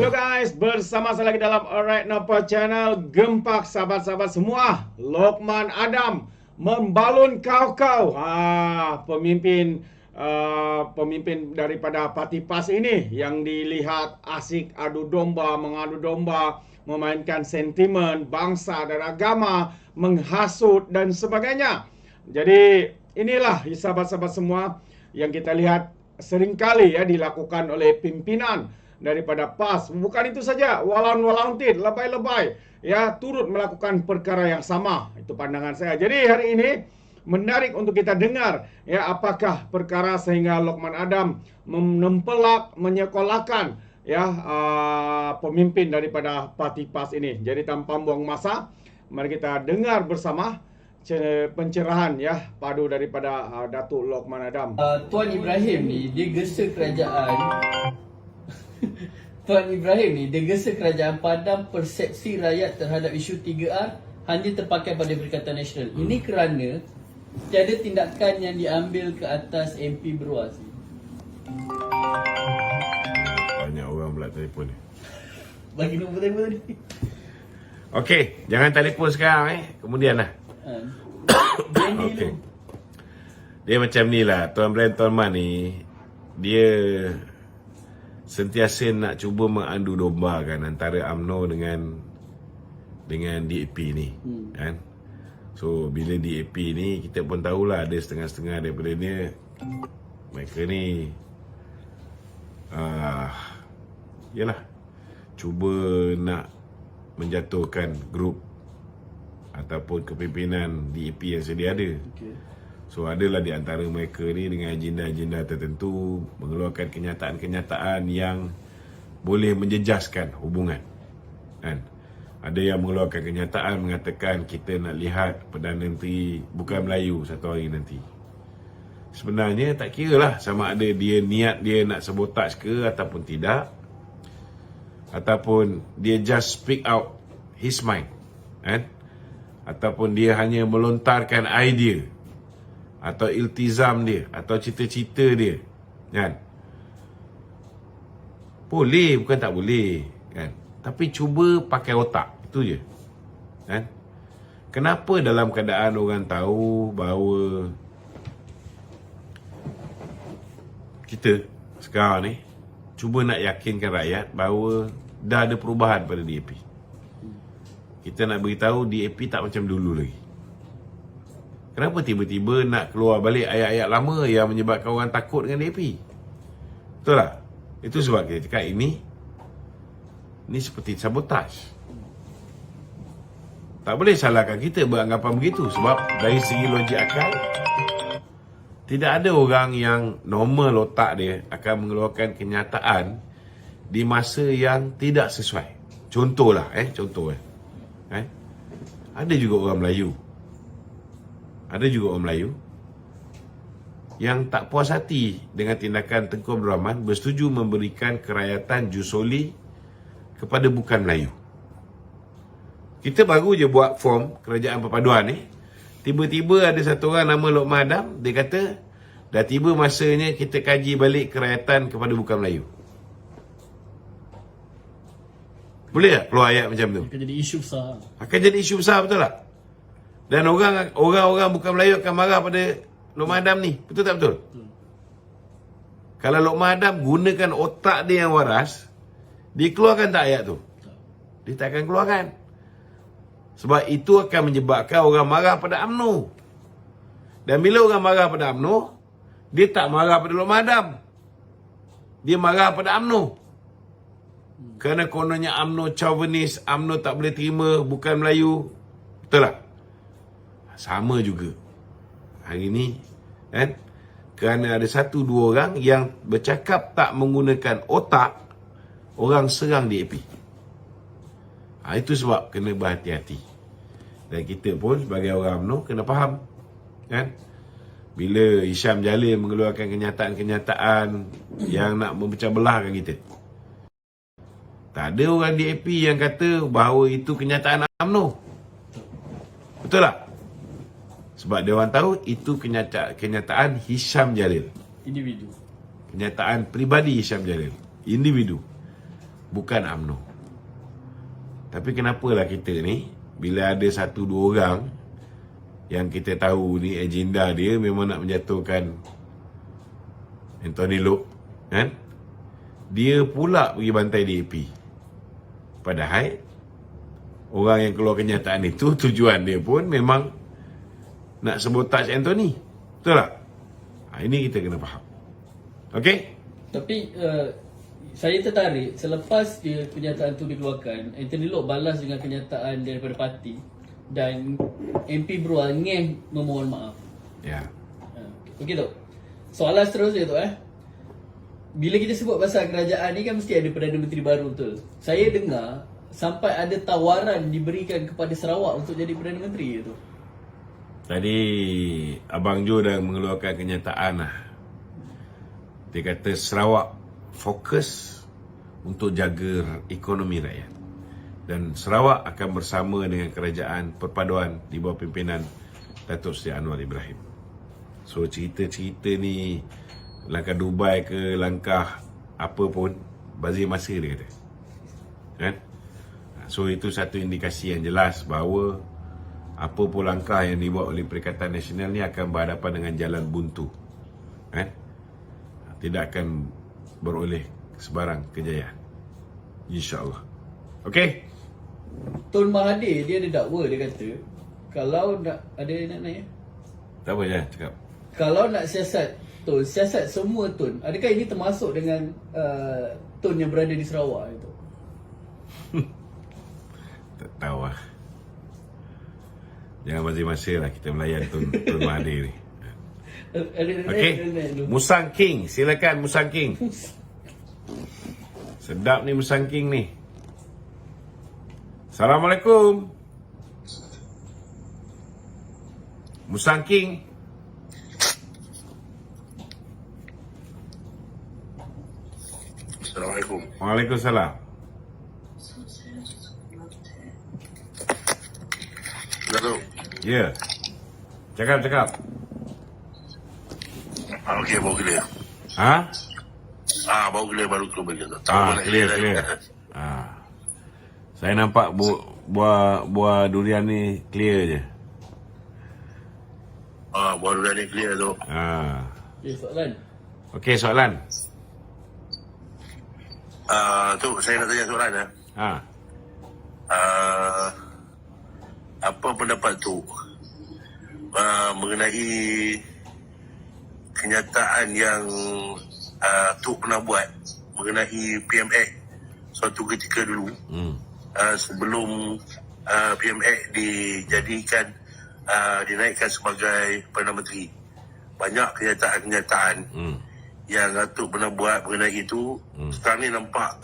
Hello guys, bersama saya lagi dalam Alright Napa Channel. Gempak sahabat-sahabat semua, Lokman Adam membalun kau-kau. Pemimpin daripada Parti PAS ini yang dilihat asik adu domba, mengadu domba, memainkan sentimen bangsa dan agama, menghasut dan sebagainya. Jadi inilah sahabat-sahabat semua yang kita lihat seringkali ya dilakukan oleh pimpinan daripada PAS. Bukan itu saja, walang-walantit, lebay-lebay ya turut melakukan perkara yang sama. Itu pandangan saya. Jadi hari ini menarik untuk kita dengar ya apakah perkara sehingga Lokman Adam menempelak, menyekolahkan ya pemimpin daripada Parti PAS ini. Jadi tanpa buang masa, mari kita dengar bersama pencerahan ya padu daripada Datuk Lokman Adam. Tuan Ibrahim ni dia gesa kerajaan. Tuan Ibrahim ni dia gesa kerajaan padam persepsi rakyat terhadap isu 3R hanya terpakai pada Perikatan Nasional. Ini kerana tiada tindakan yang diambil ke atas MP Beruas. Banyak orang pula telefon ni. Bagi nombor telefon tadi. Okey, jangan telefon sekarang kemudian lah. Dia ni Okey. Dia macam ni lah, Tuan Brand Tuan Man ni, dia sentiasa nak cuba mengadu dombakan antara UMNO dengan DAP ni, kan? So bila DAP ni kita pun tahulah ada setengah-setengah daripada dia, mereka ni yalah, cuba nak menjatuhkan grup ataupun kepimpinan DAP yang sedia ada. Okay. So adalah di antara mereka ni dengan agenda-agenda tertentu mengeluarkan kenyataan-kenyataan yang boleh menjejaskan hubungan, kan? Ada yang mengeluarkan kenyataan mengatakan kita nak lihat Perdana Menteri bukan Melayu satu hari nanti. Sebenarnya tak kira lah sama ada dia niat dia nak sabotage ke ataupun tidak, ataupun dia just speak out his mind, kan? Ataupun dia hanya melontarkan idea atau iltizam dia atau cita-cita dia, kan? Boleh, bukan tak boleh, kan? Tapi cuba pakai otak, itu je, kan? Kenapa dalam keadaan orang tahu bahawa kita sekarang ni cuba nak yakinkan rakyat bahawa dah ada perubahan pada DAP. Kita nak beritahu DAP tak macam dulu lagi. Kenapa tiba-tiba nak keluar balik ayat-ayat lama yang menyebabkan orang takut dengan DAP? Betul tak? Itu sebab kita cakap ini seperti sabotaj. Tak boleh salahkan kita beranggapan begitu, sebab dari segi logik akal tidak ada orang yang normal otak dia akan mengeluarkan kenyataan di masa yang tidak sesuai. Contohlah, ada juga orang Melayu yang tak puas hati dengan tindakan Tengku Abdul Rahman, bersetuju memberikan kerakyatan Jusoli kepada bukan Melayu. Kita baru je buat form kerajaan perpaduan ni, tiba-tiba ada satu orang nama Lokman Adam, dia kata dah tiba masanya kita kaji balik kerakyatan kepada bukan Melayu. Boleh tak keluar ayat macam tu? akan jadi isu besar. Akan jadi isu besar, betul tak? Dan orang bukan Melayu akan marah pada Lokman Adam ni. Betul tak betul? Kalau Lokman Adam gunakan otak dia yang waras, dia keluarkan tak ayat tu? Dia tak akan keluarkan. Sebab itu akan menyebabkan orang marah pada UMNO. Dan bila orang marah pada UMNO, dia tak marah pada Lokman Adam. Dia marah pada UMNO. Kerana kononnya UMNO chauvinis, UMNO tak boleh terima bukan Melayu. Betul tak? Sama juga hari ni, kan? Kerana ada satu dua orang yang bercakap tak menggunakan otak, orang serang DAP. Itu sebab kena berhati-hati. Dan kita pun sebagai orang UMNO kena faham, kan? Bila Hisham Jalil mengeluarkan kenyataan-kenyataan yang nak memecah belahkan kita, tak ada orang DAP yang kata bahawa itu kenyataan UMNO. Betul tak? Sebab dia orang tahu itu kenyataan Hisham Jalil. Individu. Kenyataan peribadi Hisham Jalil. Individu. bukan UMNO. Tapi kenapalah kita ni, bila ada satu dua orang yang kita tahu ni agenda dia memang nak menjatuhkan Anthony Loke, kan? Dia pula pergi bantai DAP. Padahal orang yang keluar kenyataan itu, tujuan dia pun memang nak sabotaj Anthony. Betul tak? Ini kita kena faham. Okey? Tapi saya tertarik selepas dia kenyataan tu dikeluarkan, Anthony Loke balas dengan kenyataan daripada parti dan MP Beruang ngeh memohon maaf. Ya. Okey tu. Soalan seterusnya tu bila kita sebut pasal kerajaan ni kan mesti ada Perdana Menteri baru, betul? Saya dengar sampai ada tawaran diberikan kepada Sarawak untuk jadi Perdana Menteri tu. Tadi Abang Jo dah mengeluarkan kenyataan lah. Dia kata Sarawak fokus untuk jaga ekonomi rakyat. Dan Sarawak akan bersama dengan kerajaan perpaduan di bawah pimpinan Datuk Seri Anwar Ibrahim. So cerita-cerita ni, langkah Dubai ke langkah apa pun, bazir masa dia kata. Kan? So itu satu indikasi yang jelas bahawa apa pun langkah yang dibuat oleh Perikatan Nasional ni akan berhadapan dengan jalan buntu. Kan? Tidak akan beroleh sebarang kejayaan. InsyaAllah. Okey? Tun Mahathir dia ada dakwa, dia kata kalau nak ada nak naik Tak apa, jangan cakap. kalau nak siasat Tun, siasat semua Tun, adakah ini termasuk dengan Tun yang berada di Sarawak itu? Tak tahu lah. Jangan bazir-bazir lah kita melayan Tun Mahathir ni. Okey. Musang King, silakan Musang King. Sedap ni Musang King ni. Assalamualaikum. Musang King. Assalamualaikum. Waalaikumsalam. Datuk. Ya. Cakap. Okey, baru clear. Ha? Baru clear, baru keluar bagi tu. Clear. Saya nampak buah durian ni clear je. Baru dah ni clear tu. Soalan. Okey, soalan. Tu, saya nak tanya soalan ya. Apa pendapat tu mengenai kenyataan yang tu pernah buat mengenai PMX suatu ketika dulu sebelum PMX dijadikan dinaikkan sebagai Perdana Menteri. Banyak kenyataan-kenyataan yang Datuk pernah buat mengenai itu sekarang ni nampak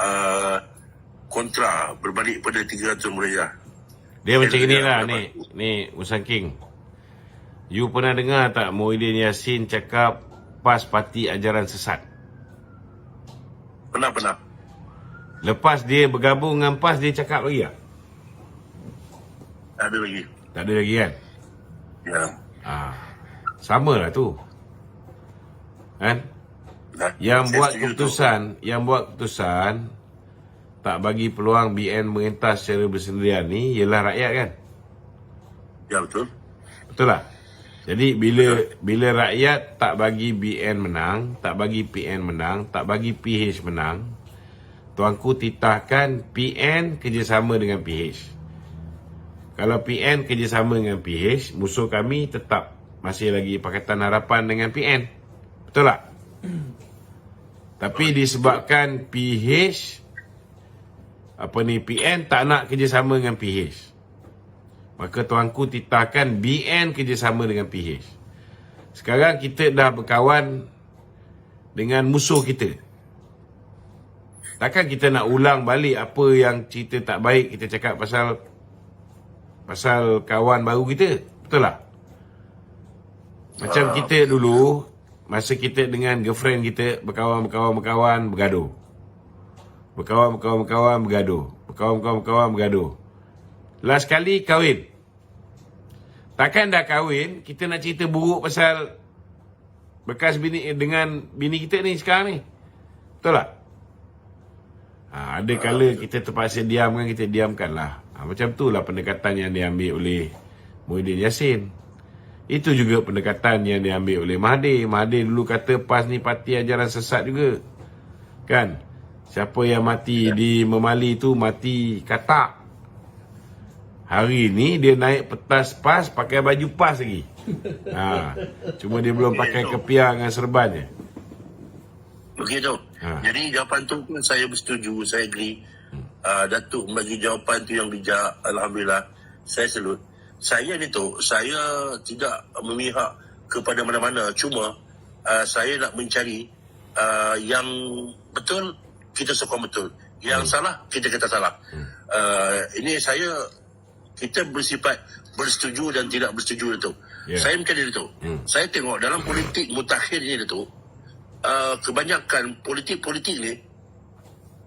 kontra berbalik pada 300 Murayah. Dia macam inilah ni Musang King. You pernah dengar tak Muhyiddin Yassin cakap PAS parti ajaran sesat? Pernah. Lepas dia bergabung dengan PAS, dia cakap lagi tak? Tak ada lagi. Tak ada lagi kan? Ya. Sama lah tu. Kan? Yang buat keputusan tak bagi peluang BN mengentas secara bersendirian ni ialah rakyat kan? Ya, betul. Betul lah. Jadi bila rakyat tak bagi BN menang, tak bagi PN menang, tak bagi PH menang, tuanku titahkan PN kerjasama dengan PH. Kalau PN kerjasama dengan PH, musuh kami tetap masih lagi Pakatan Harapan dengan PN. Betul tak? Tapi disebabkan PN tak nak kerjasama dengan PH, maka tuanku titahkan BN kerjasama dengan PH. Sekarang kita dah berkawan dengan musuh kita. Takkan kita nak ulang balik apa yang cerita tak baik kita cakap pasal kawan baru kita. Betul tak? Macam kita dulu, masa kita dengan girlfriend kita berkawan, bergaduh. Berkawan, bergaduh. Last kali kahwin. Takkan dah kahwin, kita nak cerita buruk pasal bekas bini dengan bini kita ni sekarang ni. Betul tak? Ada kala kita terpaksa diamkan, kita diamkan lah. Macam tu lah pendekatan yang diambil oleh Muhyiddin Yassin. Itu juga pendekatan yang diambil oleh Mahathir. Mahathir dulu kata PAS ni parti ajaran sesat juga. Kan? Siapa yang mati di Memali tu mati katak. Hari ni dia naik petas PAS pakai baju PAS lagi. Cuma dia belum pakai kepiah dengan serban je. Okey tu. Jadi jawapan tu pun saya bersetuju, saya agree. Datuk bagi jawapan tu yang bijak. Alhamdulillah. Saya salut. Saya ni tu, saya tidak memihak kepada mana-mana. Cuma saya nak mencari yang betul, kita sokong betul. Yang salah, kita kata salah. Ini kita bersifat bersetuju dan tidak bersetuju Datuk. Saya macam ni Datuk. Saya tengok dalam politik mutakhir ni Datuk, kebanyakan politik-politik ni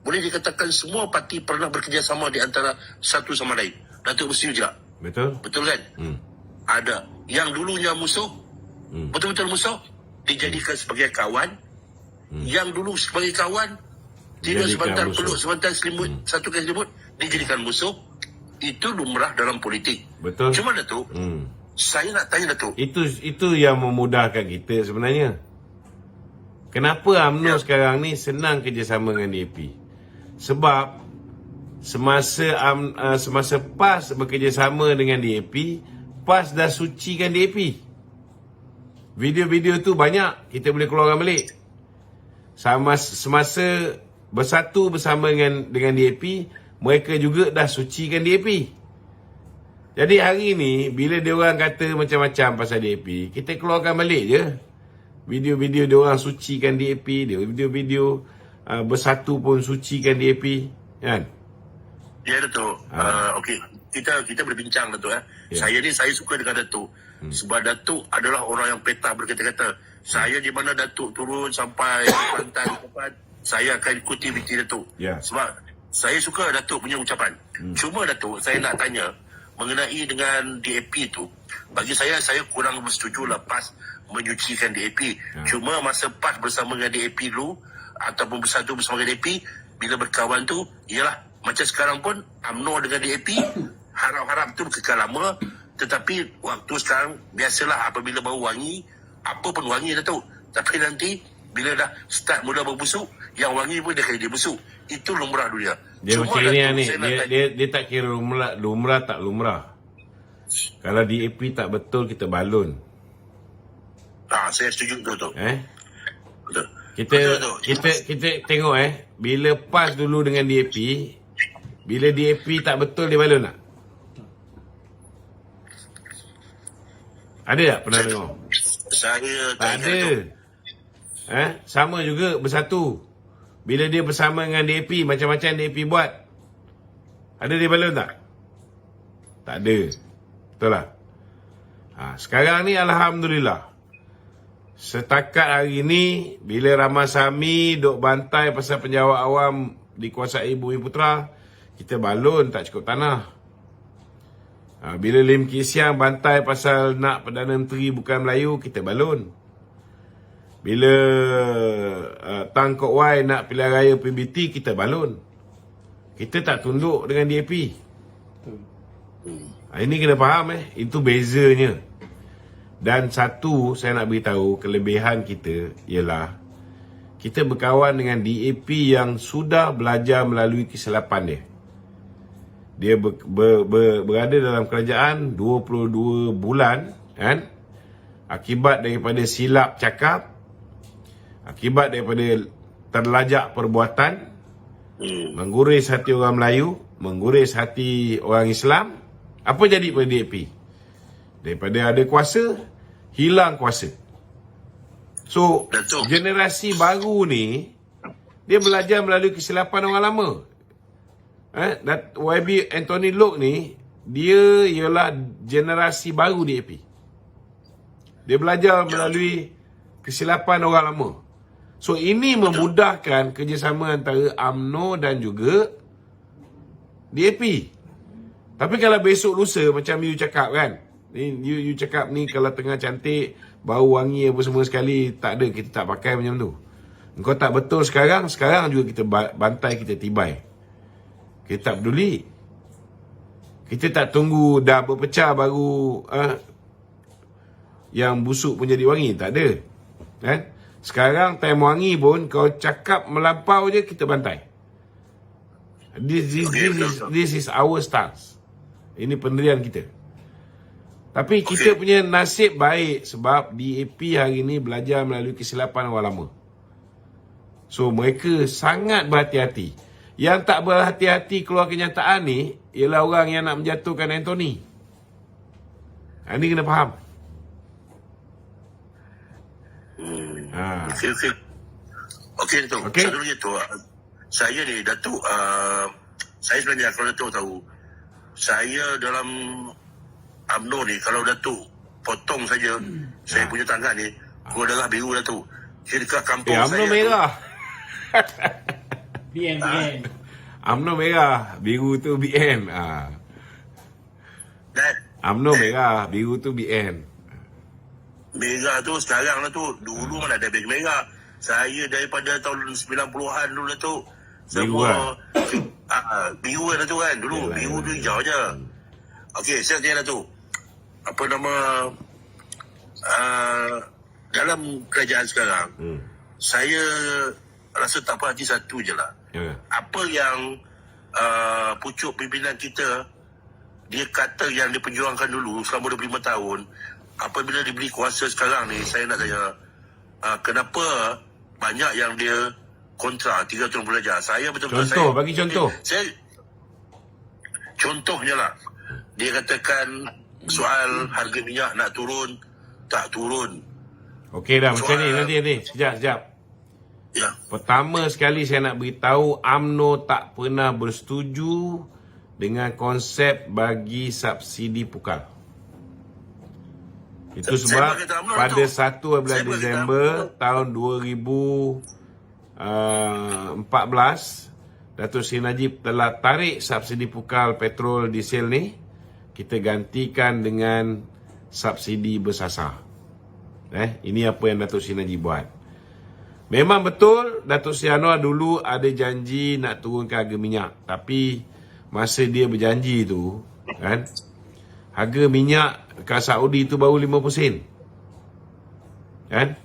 boleh dikatakan semua parti pernah bekerjasama di antara satu sama lain. Datuk bersetuju tak? Betul? Betul kan? Ada. Yang dulunya musuh, betul-betul musuh, dijadikan sebagai kawan. Yang dulu sebagai kawan, tidur sebentar, peluk sebentar, selimut, satu kali selimut, dijadikan musuh. Itu lumrah dalam politik. Betul. Cuma Datuk, saya nak tanya Datuk. Itu yang memudahkan kita sebenarnya. Kenapa UMNO sekarang ni senang kerjasama dengan DAP? Sebab semasa PAS bekerjasama dengan DAP, PAS dah sucikan DAP. Video-video tu banyak, kita boleh keluarkan balik. Semasa bersatu bersama dengan DAP, mereka juga dah sucikan DAP. Jadi hari ni, bila diorang kata macam-macam pasal DAP, kita keluarkan balik je. Video-video diorang sucikan DAP, video-video bersatu pun sucikan DAP, kan? Ya Datuk. Okey, kita berbincang Datuk . Saya suka dengan Datuk. Sebab Datuk adalah orang yang petak berkata-kata. Saya di mana Datuk turun sampai ke pantai depan, saya akan ikuti viti Datuk. Sebab saya suka Datuk punya ucapan. Cuma Datuk, saya nak tanya mengenai dengan DAP tu. Bagi saya kurang bersetuju lah PAS menyucikan DAP. Cuma masa PAS bersama dengan DAP dulu, ataupun bersatu bersama dengan DAP, bila berkawan tu, ialah macam sekarang pun UMNO dengan DAP, harap-harap tu kekal lama. Tetapi waktu sekarang, biasalah apabila bau wangi, apa pun wangi Datuk. Tapi nanti, bila dah start mula berbusuk, yang wangi pun dia busuk. Itu lumrah dunia. Dia Cuma macam Datuk, ni, dia tak kira lumrah tak lumrah. Kalau DAP tak betul, kita balun. Saya setuju betul. Betul. Kita tengok bila PAS dulu dengan DAP, bila DAP tak betul, dia balun tak? Ada tak pernah tengok? Saya tak ada. Sama juga bersatu. Bila dia bersama dengan DAP, macam-macam DAP buat, ada dia balun tak? Tak ada. Betul lah. Sekarang ni Alhamdulillah, setakat hari ni, bila Ramasamy duk bantai pasal penjawat awam dikuasai Bumi Putra, kita balun tak cukup tanah. Bila Lim Kee Siang bantai pasal nak Perdana Menteri bukan Melayu, kita balun. Bila Tan Kok Wai nak pilihan raya PBT, kita balun. Kita tak tunduk dengan DAP. Ini kena faham itu bezanya. Dan satu saya nak beritahu, kelebihan kita ialah kita berkawan dengan DAP yang sudah belajar melalui kesilapan dia. Dia berada dalam kerajaan 22 bulan, kan? Akibat daripada silap cakap, akibat daripada terlajak perbuatan, mengguris hati orang Melayu, mengguris hati orang Islam. Apa jadi pada DAP? Daripada ada kuasa, hilang kuasa. So, generasi baru ni, dia belajar melalui kesilapan orang lama. Dan YB Anthony Loke ni, dia ialah generasi baru DAP. Dia belajar melalui kesilapan orang lama. So, ini memudahkan kerjasama antara UMNO dan juga DAP. Tapi kalau besok lusa, macam you cakap kan, you cakap ni kalau tengah cantik, bau wangi apa semua sekali, tak ada, kita tak pakai macam tu. Engkau tak betul sekarang juga kita bantai, kita tibai. Kita tak peduli. Kita tak tunggu dah berpecah baru yang busuk pun jadi wangi. Tak ada. Kan? Sekarang time wangi pun kau cakap melampau je, kita bantai. This is our stance. Ini pendirian kita. Tapi kita punya nasib baik sebab DAP hari ni belajar melalui kesilapan orang lama. So mereka sangat berhati-hati. Yang tak berhati-hati keluar kenyataan ni ialah orang yang nak menjatuhkan Anthony. Ini kena faham. Okey, Datuk. Okey. Satu lagi tu, saya ni, Datuk, saya sebenarnya kalau Datuk tahu, saya dalam UMNO ni, kalau Datuk potong saja saya punya tangan ni, keluar darah biru, Datuk. Saya dekat kampung saya. UMNO merah. BN. UMNO merah, biru tu BN. UMNO merah, biru tu BN. Merah tu sekarang lah tu. Dulu mana ada beg merah. Saya daripada tahun 90-an dulu lah tu. Semua biru lah tu kan. Dulu Yalah, biru tu hijau je. Okey, saya tanya lah tu. Apa nama dalam kerajaan sekarang, saya rasa tak perhati satu je lah. Apa yang pucuk pimpinan kita dia kata yang diperjuangkan dulu selama 25 tahun, apabila diberi kuasa sekarang ni, saya nak tanya, kenapa banyak yang dia kontra 3 tahun belajar? Saya betul-betul Contoh, bagi contoh. Contohnya lah, dia katakan soal harga minyak nak turun, tak turun. Okey dah, macam ni nanti. Sekejap. Ya. Pertama sekali saya nak beritahu, UMNO tak pernah bersetuju dengan konsep bagi subsidi pukal. Itu sebab pada 1 Disember tahun 2014, Datuk Seri Najib telah tarik subsidi pukal petrol diesel ni, kita gantikan dengan subsidi bersasar. Ini apa yang Datuk Seri Najib buat. Memang betul Datuk Seri Anwar dulu ada janji nak turunkan harga minyak, tapi masa dia berjanji tu kan, harga minyak kat Saudi tu baru 50 sen. Kan?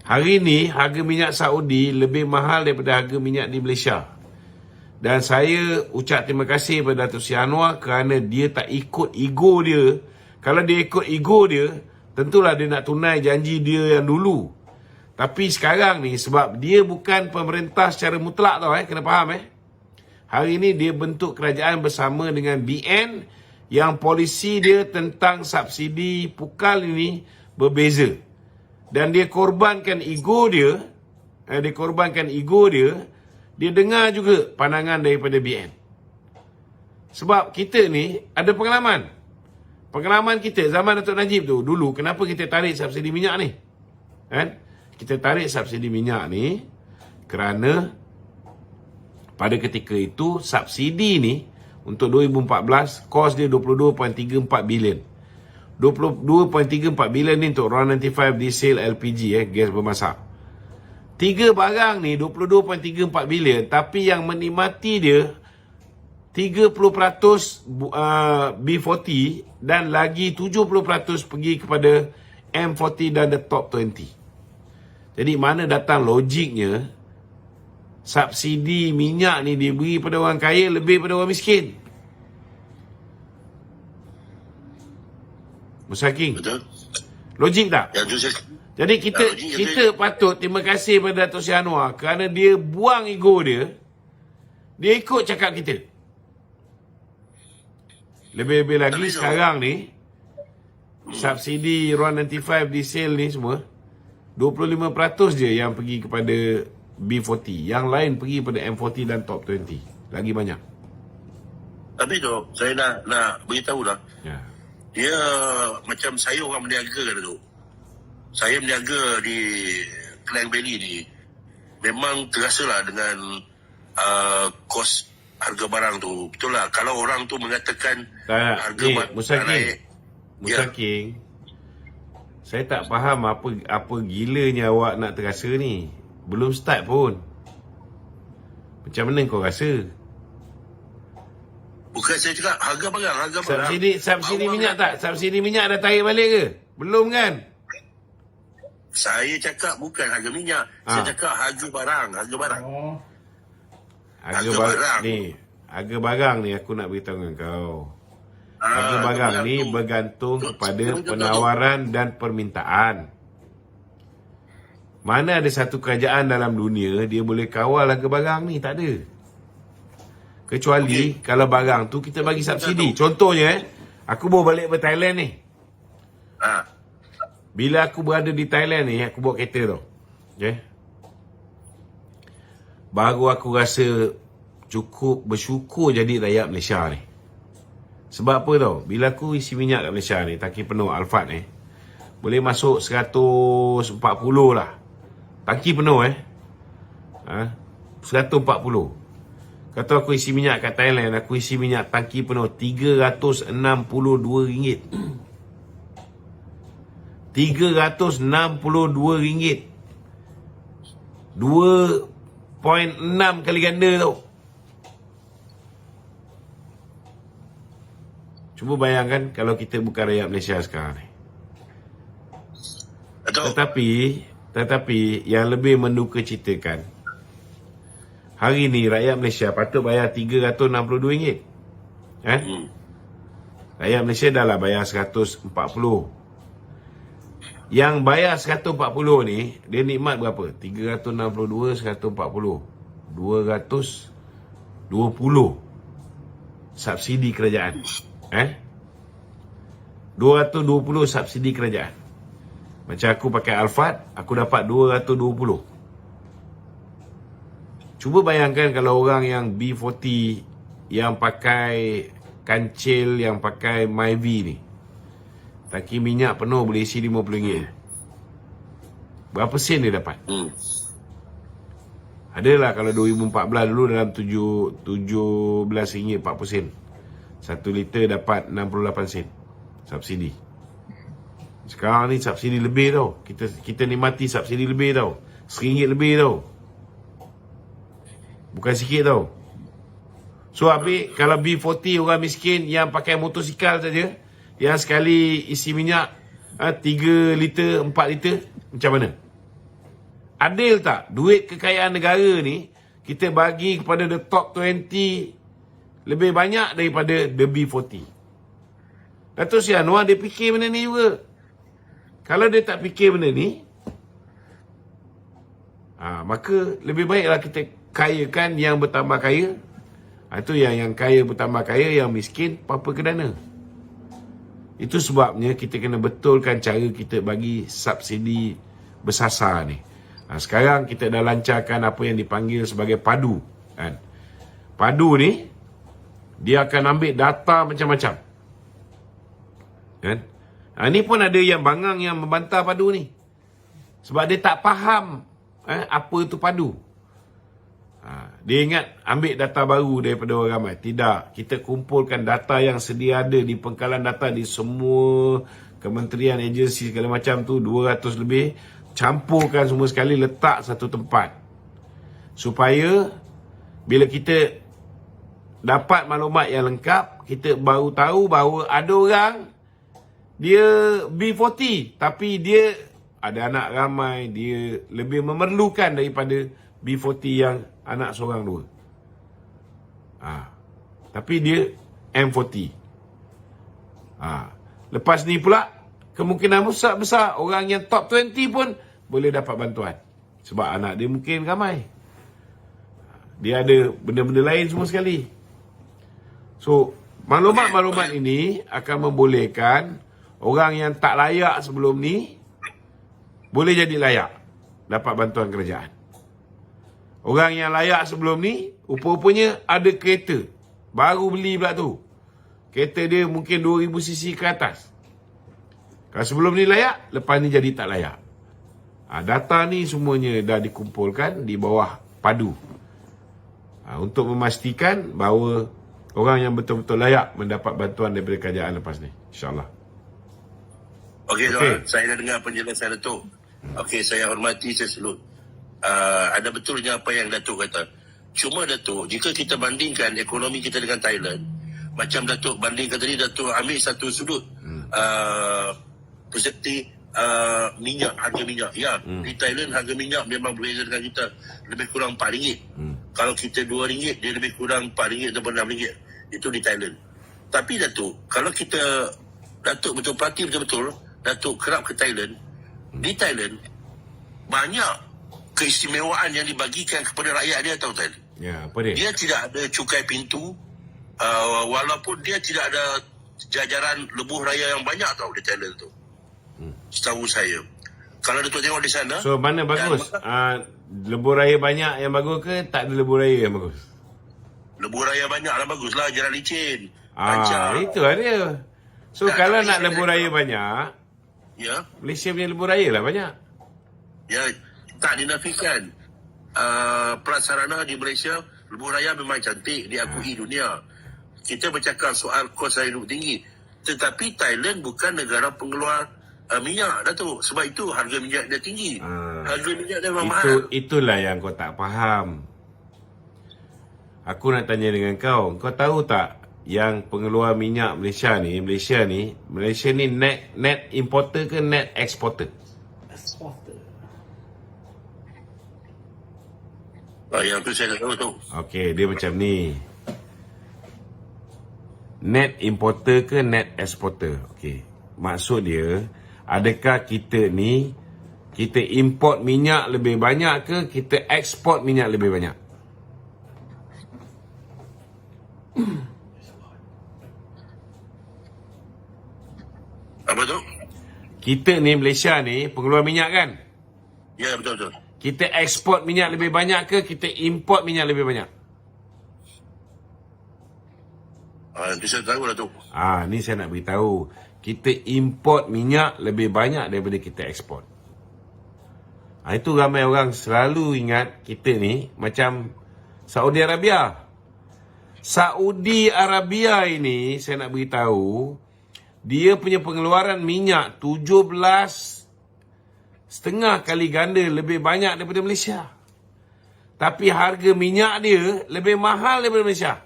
Hari ni harga minyak Saudi lebih mahal daripada harga minyak di Malaysia. Dan saya ucap terima kasih kepada Datuk Seri Anwar kerana dia tak ikut ego dia. Kalau dia ikut ego dia, tentulah dia nak tunai janji dia yang dulu. Tapi sekarang ni sebab dia bukan pemerintah secara mutlak tau, kena faham. Hari ni dia bentuk kerajaan bersama dengan BN yang polisi dia tentang subsidi pukal ini berbeza. Dan dia korbankan ego dia, dia dengar juga pandangan daripada BN. Sebab kita ni ada pengalaman. Pengalaman kita zaman Datuk Najib tu, dulu kenapa kita tarik subsidi minyak ni? Kan? Kita tarik subsidi minyak ni kerana pada ketika itu subsidi ni untuk 2014 kos dia 22.34 bilion. 22.34 bilion ni untuk RON95 diesel LPG gas bermasak. 3 barang ni 22.34 bilion, tapi yang menikmati dia 30% B40 dan lagi 70% pergi kepada M40 dan the top 20. Jadi mana datang logiknya subsidi minyak ni diberi pada orang kaya lebih pada orang miskin? Musaking. Betul. Logik tak? Ya, jadi kita patut terima kasih pada Datuk Seri Anwar kerana dia buang ego dia. Dia ikut cakap kita. Lebih-lebih lagi sekarang ni subsidi RON95 diesel ni semua 25% je yang pergi kepada B40. Yang lain pergi pada M40 dan top 20. Lagi banyak. Tapi tu, saya nak beritahu lah. Ya. Dia macam saya orang berniaga kan tu. Saya berniaga di Klang Valley ni. Memang terasa lah dengan kos harga barang tu. Betul lah. Kalau orang tu mengatakan harga naik. Musaking. Saya tak faham apa gilanya awak nak terasa ni. Belum start pun. Macam mana kau rasa? Bukan saya cakap harga barang. Subsidi minyak tak? Subsidi minyak dah tarik balik ke? Belum kan? Saya cakap bukan harga minyak. Saya cakap harga barang. Oh. Harga barang ni aku nak beritahu dengan kau. Harga Ah, barang betul ni tu. bergantung kepada Betul tu. penawaran dan permintaan. Mana ada satu kerajaan dalam dunia dia boleh kawal harga barang ni? Tak ada. Kecuali kalau barang tu kita bagi subsidi. Contohnya aku bawa balik ke Thailand ni. Ah, Bila aku berada di Thailand ni, aku bawa kereta tau. Okay? Baru aku rasa cukup bersyukur jadi rakyat Malaysia ni. Sebab apa tau? Bila aku isi minyak kat Malaysia ni, tangki penuh Alphard ni, boleh masuk 140 lah. Tangki penuh 140. Kata aku isi minyak kat Thailand, aku isi minyak tangki penuh RM362. RM362. 2.6 kali ganda tau. Cuba bayangkan kalau kita bukan rakyat Malaysia sekarang ni. betul. Tetapi yang lebih mendukacitakan, hari ni rakyat Malaysia patut bayar RM362. Rakyat Malaysia dah lah bayar 140. Yang bayar 140 ni, dia nikmat berapa? 362, 140. 220 subsidi kerajaan. 220 subsidi kerajaan. Macam aku pakai Alphard, aku dapat 220. Cuba bayangkan kalau orang yang B40, yang pakai kancil, yang pakai Myvi ni, tangki minyak penuh boleh isi RM50. Berapa sen dia dapat? Adalah kalau 2014 dulu dalam RM17.40. 1 liter dapat 68 sen subsidi. Sekarang ni subsidi lebih tau. Kita nikmati subsidi lebih tau. RM1 lebih tau. Bukan sikit tau. So habis kalau B40 orang miskin yang pakai motosikal saja, yang sekali isi minyak 3 liter, 4 liter, macam mana? Adil tak? Duit kekayaan negara ni kita bagi kepada the top 20 lebih banyak daripada the B40. Datuk Seri Anwar dia fikir benda ni juga. Kalau dia tak fikir benda ni, maka lebih baiklah kita kayakan yang bertambah kaya. Itu yang kaya bertambah kaya, yang miskin apa kedana. Itu sebabnya kita kena betulkan cara kita bagi subsidi bersasar ni. Sekarang kita dah lancarkan apa yang dipanggil sebagai padu. Padu ni, dia akan ambil data macam-macam. Ni pun ada yang bangang yang membantah padu ni. Sebab dia tak faham apa itu padu. Dia ingat ambil data baru daripada orang ramai. Tidak. Kita kumpulkan data yang sedia ada di pengkalan data di semua kementerian, agensi segala macam tu, 200 lebih. Campurkan semua sekali, letak satu tempat. Supaya bila kita dapat maklumat yang lengkap, kita baru tahu bahawa ada orang dia B40 tapi dia ada anak ramai, dia lebih memerlukan daripada B40 yang anak seorang dua. Tapi dia M40. Lepas ni pula kemungkinan besar orang yang top 20 pun boleh dapat bantuan. Sebab anak dia mungkin ramai. Dia ada benda-benda lain semua sekali. So, maklumat-maklumat ini akan membolehkan orang yang tak layak sebelum ni boleh jadi layak, dapat bantuan kerajaan. Orang yang layak sebelum ni, rupa-rupanya ada kereta, baru beli pula tu. Kereta dia mungkin 2000cc ke atas. Kalau sebelum ni layak, lepas ni jadi tak layak. Data ni semuanya dah dikumpulkan di bawah padu. Untuk memastikan bahawa orang yang betul-betul layak mendapat bantuan daripada kerajaan lepas ni. InsyaAllah. Okey, Tuan. Saya dah dengar penjelasan Datuk. Okey, saya hormati, saya salut. ada betulnya apa yang Datuk kata. Cuma Datuk, jika kita bandingkan ekonomi kita dengan Thailand, macam Datuk bandingkan tadi, Datuk ambil satu sudut persepsi minyak, harga minyak. Ya, di Thailand harga minyak memang berbeza dengan kita, lebih kurang RM4. Kalau kita RM2, dia lebih kurang RM4 atau RM6. Itu di Thailand. Tapi Datuk, kalau Datuk betul perhati betul-betul, Datuk kerap ke Thailand, di Thailand banyak keistimewaan yang dibagikan kepada rakyat dia, tahu Thailand. Ya, apa dia? Dia tidak ada cukai pintu, walaupun dia tidak ada jajaran lebuh raya yang banyak tau di Thailand tu. Setahu saya. Kalau Datuk tengok di sana. So, mana bagus? Lebuh raya banyak yang bagus ke tak ada lebuh raya yang bagus? Lebuh raya banyak lah baguslah, jalan licin. Itu lah dia. So, Tak, kalau tak, nak tak, lebuh tak. raya banyak, Ya, Malaysia punya lebuh raya lah banyak. ya, tak dinafikan. Prasarana di Malaysia, lebuh raya memang cantik, diakui dunia. Kita bercakap soal kos hidup tinggi. Tetapi Thailand bukan negara pengeluar minyak, Datuk. Sebab itu harga minyak dia tinggi. Harga minyak dia memang mahal. Itulah yang kau tak faham. Aku nak tanya dengan kau. Kau tahu tak yang pengeluar minyak Malaysia ni net importer ke net exporter? Exporter. Yang tu saya tak tahu tu. Okey, dia macam ni. Net importer ke net exporter? Okey. Maksud dia, adakah kita import minyak lebih banyak ke kita ekspor minyak lebih banyak? Apa tu? Kita ni Malaysia ni pengeluar minyak kan? Ya, betul-betul. Kita ekspor minyak lebih banyak ke kita import minyak lebih banyak? Nanti saya tahu lah tu. Ni saya nak beritahu. Kita import minyak lebih banyak daripada kita ekspor. Itu ramai orang selalu ingat kita ni macam Saudi Arabia. Saudi Arabia ini saya nak beritahu, dia punya pengeluaran minyak 17,5 kali ganda lebih banyak daripada Malaysia. Tapi harga minyak dia lebih mahal daripada Malaysia.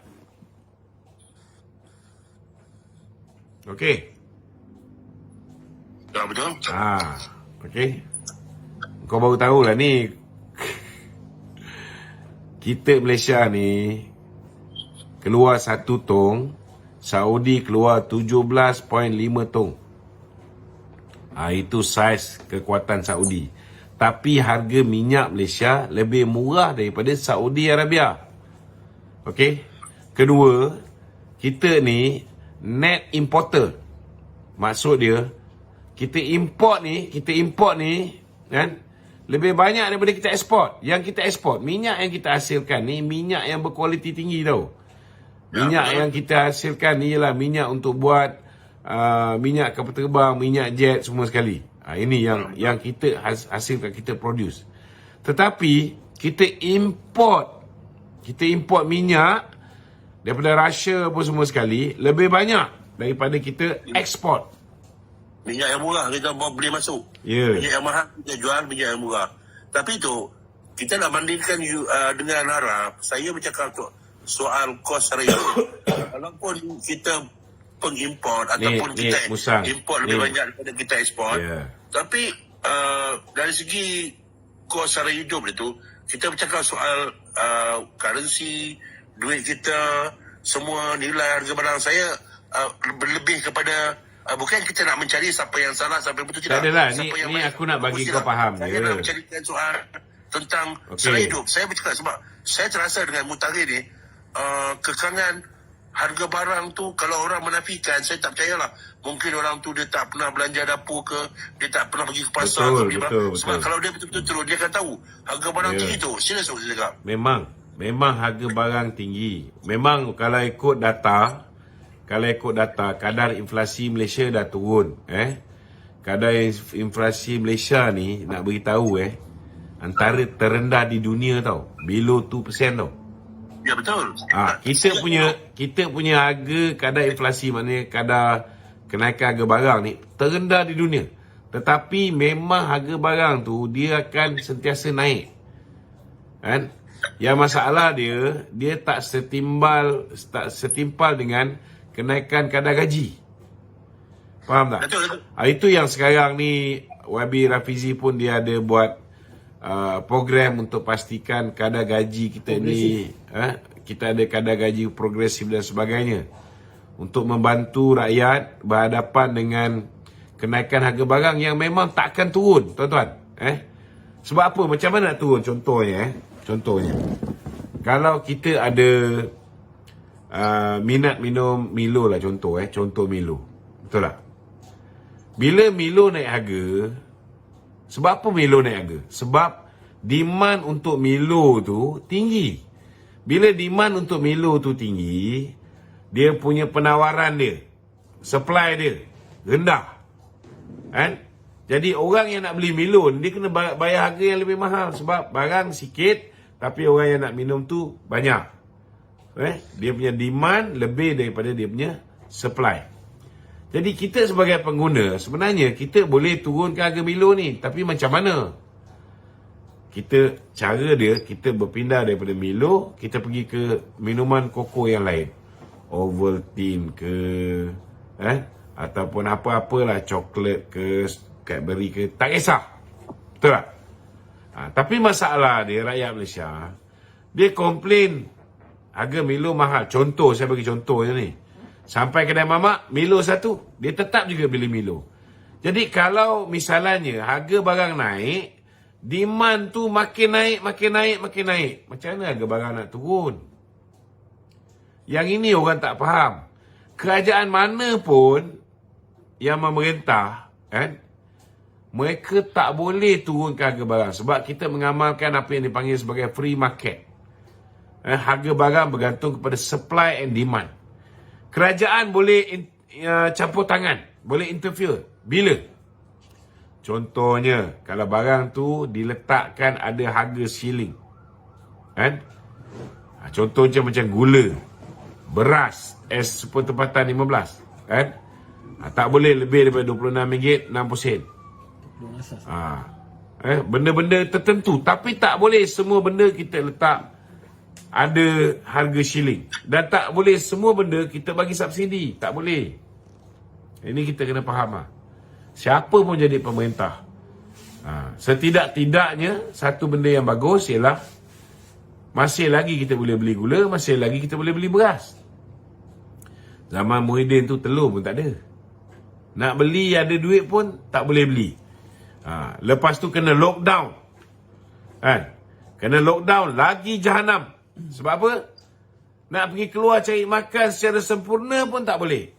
Okey. Ya, betul. Okey. Kau baru tahulah ni. Kita Malaysia ni keluar 1 tong, Saudi keluar 17.5 tong. Itu saiz kekuatan Saudi. Tapi harga minyak Malaysia lebih murah daripada Saudi Arabia. Okey. Kedua, kita ni net importer. Maksud dia, kita import ni kan, lebih banyak daripada kita ekspor. Yang kita ekspor, minyak yang kita hasilkan ni minyak yang berkualiti tinggi tau. Minyak yang kita hasilkan ni ialah minyak untuk buat minyak kapal terbang, minyak jet semua sekali. Ini yang kita hasilkan, kita produce. Tetapi kita import minyak daripada Russia pun semua sekali lebih banyak daripada kita ekspor. Minyak yang murah kita boleh masuk. Ya. Minyak yang mahal kita jual minyak yang murah. Tapi tu kita nak bandingkan dengan Arab. Saya bercakap tu soal kos raya. Walaupun kita pengimport ataupun kita import lebih banyak daripada kita ekspor. Tapi dari segi kos sara hidup itu, kita bercakap soal currency, duit kita, semua nilai harga barang. Saya berlebih kepada bukan kita nak mencari siapa yang salah, siapa yang betul, tidak. Tak adalah, ni aku nak bagi kau faham je. Saya nak mencarikan soal tentang sara hidup. Saya bercakap sebab saya terasa dengan mutakhir ni, kekangan harga barang tu, kalau orang menafikan, saya tak percayalah. Mungkin orang tu dia tak pernah belanja dapur ke, dia tak pernah pergi ke pasar ke. Sebab kalau dia betul-betul turun, dia akan tahu harga barang tinggi tu. Serius saya cakap. Memang harga barang tinggi. Memang kalau ikut data, kadar inflasi Malaysia dah turun. Kadar inflasi Malaysia ni, nak beritahu antara terendah di dunia tau. Below 2% tau. Ya, betul. Kita punya harga, kadar inflasi, maknanya kadar kenaikan harga barang ni terendah di dunia. Tetapi memang harga barang tu dia akan sentiasa naik. Kan? Yang masalah dia tak setimpal dengan kenaikan kadar gaji. Faham tak? Betul. Itu yang sekarang ni YB Rafizi pun dia ada buat program untuk pastikan kadar gaji kita ni kita ada kadar gaji progresif dan sebagainya untuk membantu rakyat berhadapan dengan kenaikan harga barang yang memang takkan turun, tuan-tuan. Sebab apa? Macam mana nak turun? Contohnya, kalau kita ada minat minum Milo lah, contoh Milo, betul tak? Bila Milo naik harga, sebab apa Milo naik harga? Sebab demand untuk Milo tu tinggi. Bila demand untuk Milo tu tinggi, dia punya penawaran dia, supply dia rendah. Kan? Jadi orang yang nak beli Milo, dia kena bayar harga yang lebih mahal sebab barang sikit tapi orang yang nak minum tu banyak. Dia punya demand lebih daripada dia punya supply. Jadi kita sebagai pengguna, sebenarnya kita boleh turunkan harga Milo ni. Tapi macam mana? Cara dia, kita berpindah daripada Milo, kita pergi ke minuman koko yang lain. Ovaltine ke, ataupun apa-apalah, coklat ke, Cadbury ke, tak kisah. Betul tak? Tapi masalah dia, rakyat Malaysia, dia komplain harga Milo mahal. Contoh, saya bagi contoh je ni. Sampai kedai mamak, Milo satu, dia tetap juga beli Milo. Jadi kalau misalnya harga barang naik, demand tu makin naik. Macam mana harga barang nak turun? Yang ini orang tak faham. Kerajaan mana pun yang memerintah, mereka tak boleh turunkan harga barang. Sebab kita mengamalkan apa yang dipanggil sebagai free market. Harga barang bergantung kepada supply and demand. Kerajaan boleh campur tangan, boleh interfere. Bila? Contohnya, kalau barang tu diletakkan ada harga ceiling. Contohnya macam gula, beras, es super tempatan 15. Tak boleh lebih daripada RM26, 60 sen. Benda-benda tertentu. Tapi tak boleh semua benda kita letak ada harga ceiling. Dan tak boleh semua benda kita bagi subsidi. Tak boleh. Ini kita kena faham. Siapa pun jadi pemerintah, setidak-tidaknya satu benda yang bagus ialah masih lagi kita boleh beli gula, masih lagi kita boleh beli beras. Zaman Muhyiddin tu telur pun tak ada. Nak beli ada duit pun tak boleh beli. Lepas tu kena lockdown. Kena lockdown lagi jahanam. Sebab apa? Nak pergi keluar cari makan secara sempurna pun tak boleh.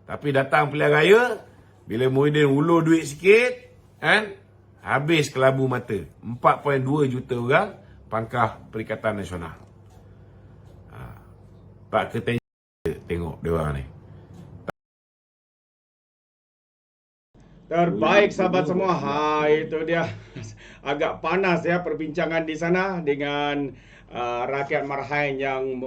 Tapi datang pilihan raya, bila Muhyiddin ulur duit sikit, habis kelabu mata. 4.2 juta orang pangkah Perikatan Nasional. Tak ketanya tengok dia orang ni. Terbaik sahabat semua. Itu dia. Agak panas ya perbincangan di sana dengan rakyat Marhain yang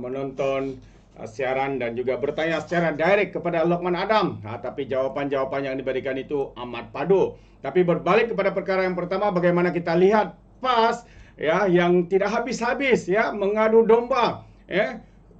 menonton siaran dan juga bertanya secara direct kepada Lokman Adam. Tapi jawapan-jawapan yang diberikan itu amat padu. Tapi berbalik kepada perkara yang pertama, bagaimana kita lihat PAS ya yang tidak habis-habis ya mengadu domba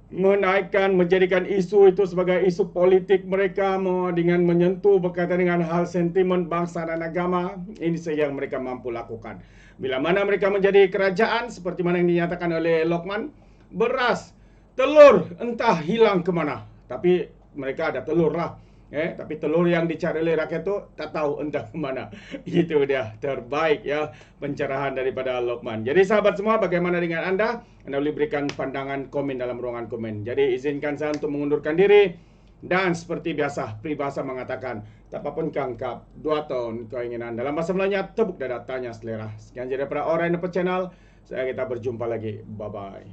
menjadikan isu itu sebagai isu politik mereka dengan menyentuh berkaitan dengan hal sentimen bangsa dan agama. Ini saja yang mereka mampu lakukan. Bila mana mereka menjadi kerajaan seperti mana yang dinyatakan oleh Lokman, beras, telur entah hilang ke mana. Tapi mereka ada telur lah. Tapi telur yang dicari oleh rakyat tu tak tahu entah ke mana. Itu dia terbaik ya pencerahan daripada Lokman. Jadi sahabat semua, bagaimana dengan anda? Anda boleh berikan pandangan komen dalam ruangan komen. Jadi izinkan saya untuk mengundurkan diri. Dan seperti biasa, peribahasa mengatakan, tak apapun kangkap, 2 tahun keinginan. Dalam bahasa Melayunya, tepuk dada, tanya selera. Sekian jadi daripada Orang Channel. Kita berjumpa lagi. Bye-bye.